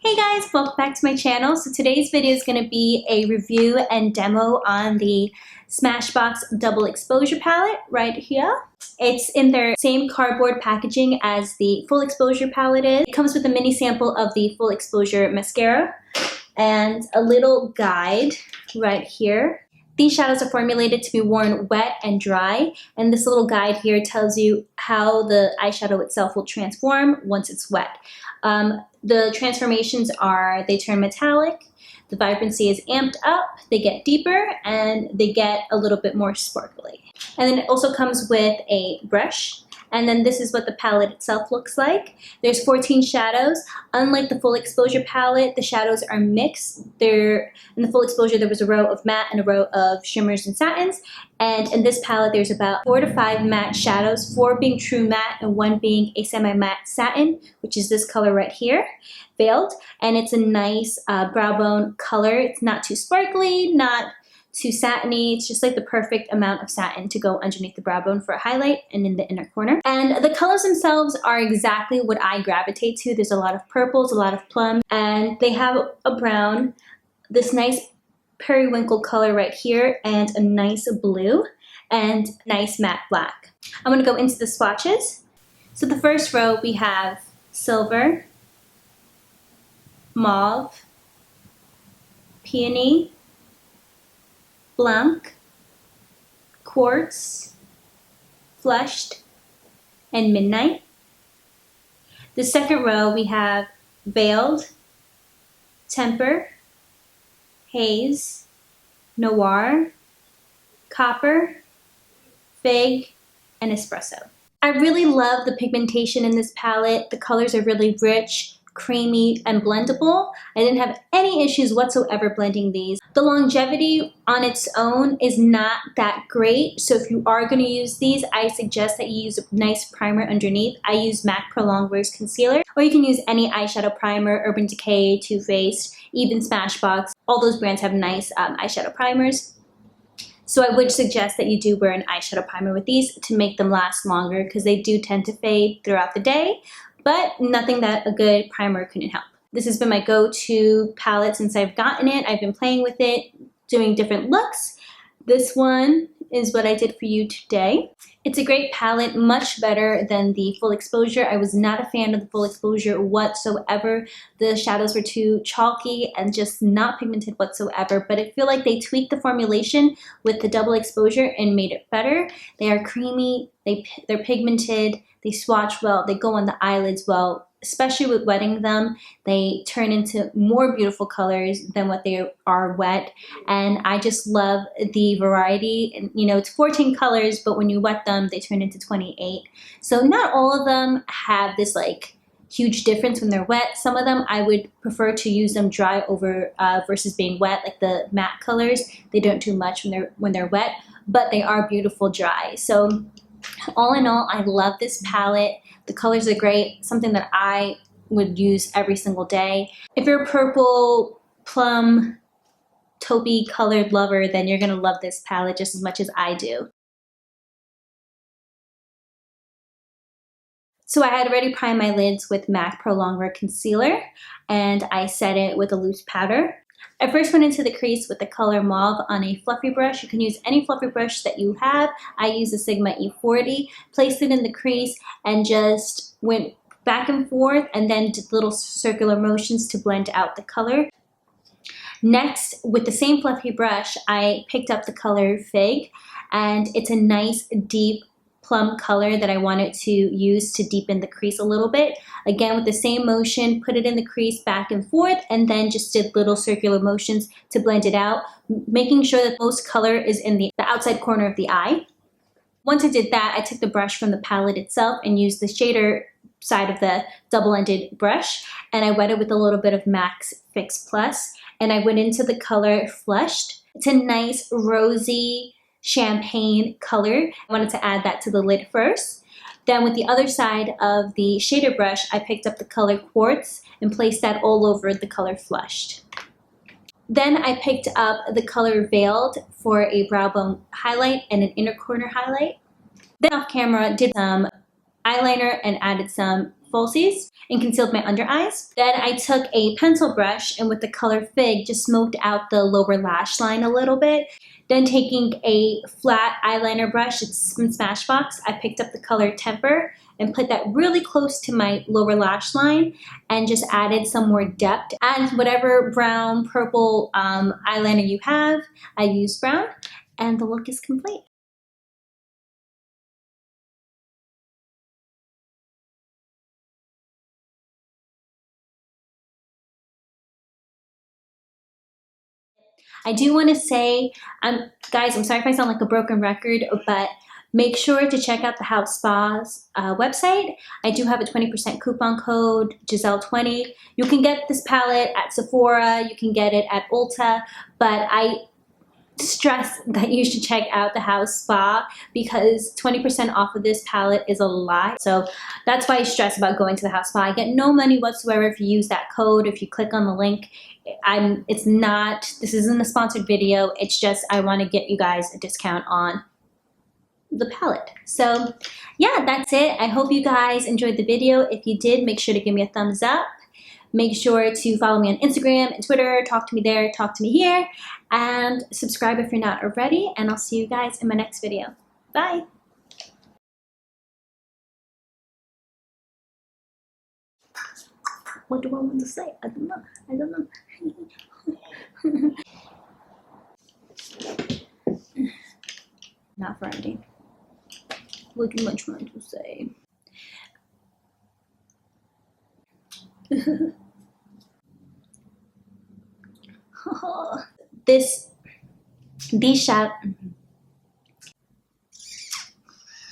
Hey guys, welcome back to my channel. So today's video is going to be a review and demo on the Smashbox Double Exposure Palette right here. It's in their same cardboard packaging as the Full Exposure palette is. It comes with a mini sample of the Full Exposure mascara and a little guide right here. These shadows are formulated to be worn wet and dry, and this little guide here tells you how the eyeshadow itself will transform once it's wet. The transformations are they turn metallic, the vibrancy is amped up, they get deeper, and they get a little bit more sparkly. And then it also comes with a brush. And then this is what the palette itself looks like. There's 14 shadows. Unlike the Full Exposure palette, the shadows are mixed. In the Full Exposure, there was a row of matte and a row of shimmers and satins. And in this palette, there's about 4 to 5 matte shadows, 4 being true matte and 1 being a semi-matte satin, which is this color right here, Veiled. And it's a nice brow bone color. It's not too sparkly, not too satiny. It's just like the perfect amount of satin to go underneath the brow bone for a highlight and in the inner corner. And the colors themselves are exactly what I gravitate to. There's a lot of purples, a lot of plum, and they have a brown, this nice periwinkle color right here, and a nice blue, and nice matte black. I'm gonna go into the swatches. So the first row we have silver, mauve, peony, blanc, quartz, flushed, and midnight. The second row we have veiled, temper, haze, noir, copper, fig, and espresso. I really love the pigmentation in this palette. The colors are really rich, creamy, and blendable. I didn't have any issues whatsoever blending these. The longevity on its own is not that great, so if you are going to use these, I suggest that you use a nice primer underneath. I use M.A.C Pro Longwear's concealer, or you can use any eyeshadow primer, Urban Decay, Too Faced, even Smashbox. All those brands have nice eyeshadow primers. So I would suggest that you do wear an eyeshadow primer with these to make them last longer, because they do tend to fade throughout the day, but nothing that a good primer couldn't help. This has been my go-to palette since I've gotten it. I've been playing with it, doing different looks. This one is what I did for you today. It's a great palette, much better than the Full Exposure. I was not a fan of the Full Exposure whatsoever. The shadows were too chalky and just not pigmented whatsoever, but I feel like they tweaked the formulation with the Double Exposure and made it better. They are creamy, they're pigmented, they swatch well, they go on the eyelids well. Especially with wetting them, they turn into more beautiful colors than what they are wet. And I just love the variety. And you know, it's 14 colors, but when you wet them, they turn into 28. So not all of them have this like huge difference when they're wet. Some of them I would prefer to use them dry over versus being wet, like the matte colors. They don't do much when they're wet, but they are beautiful dry. So all in all, I love this palette. The colors are great, something that I would use every single day. If you're a purple, plum, taupey colored lover, then you're gonna love this palette just as much as I do. So I had already primed my lids with M.A.C Pro Longwear Concealer, and I set it with a loose powder. I first went into the crease with the color mauve on a fluffy brush. You can use any fluffy brush that you have. I use a Sigma E40, placed it in the crease, and just went back and forth and then did little circular motions to blend out the color. Next, with the same fluffy brush, I picked up the color Fig, and it's a nice deep plum color that I wanted to use to deepen the crease a little bit. Again, with the same motion, put it in the crease back and forth, and then just did little circular motions to blend it out, making sure that most color is in the outside corner of the eye. Once I did that, I took the brush from the palette itself and used the shader side of the double-ended brush, and I wet it with a little bit of M.A.C Fix Plus, and I went into the color Flushed. It's a nice rosy champagne color. I wanted to add that to the lid first. Then with the other side of the shader brush, I picked up the color Quartz and placed that all over the color Flushed. Then I picked up the color Veiled for a brow bone highlight and an inner corner highlight. Then off camera, did some eyeliner and added some falsies and concealed my under eyes. Then I took a pencil brush and with the color Fig just smoked out the lower lash line a little bit. Then taking a flat eyeliner brush, it's from Smashbox, I picked up the color Temper and put that really close to my lower lash line and just added some more depth. Add whatever brown, purple eyeliner you have. I used brown and the look is complete. I do want to say, guys, I'm sorry if I sound like a broken record, but make sure to check out the House Spa's website. I do have a 20% coupon code, Giselle20. You can get this palette at Sephora, you can get it at Ulta, but I stress that you should check out the House Spa because 20% off of this palette is a lot. So that's why I stress about going to the House Spa. I get no money whatsoever if you use that code. If you click on the link, this isn't a sponsored video. It's just I want to get you guys a discount on the palette. So yeah, that's it. I hope you guys enjoyed the video. If you did, make sure to give me a thumbs up. Make sure to follow me on Instagram and Twitter. Talk to me there, talk to me here. And subscribe if you're not already. And I'll see you guys in my next video. Bye. What do I want to say? I don't know. I don't know. Not Friday. What am I trying to say? These shadows.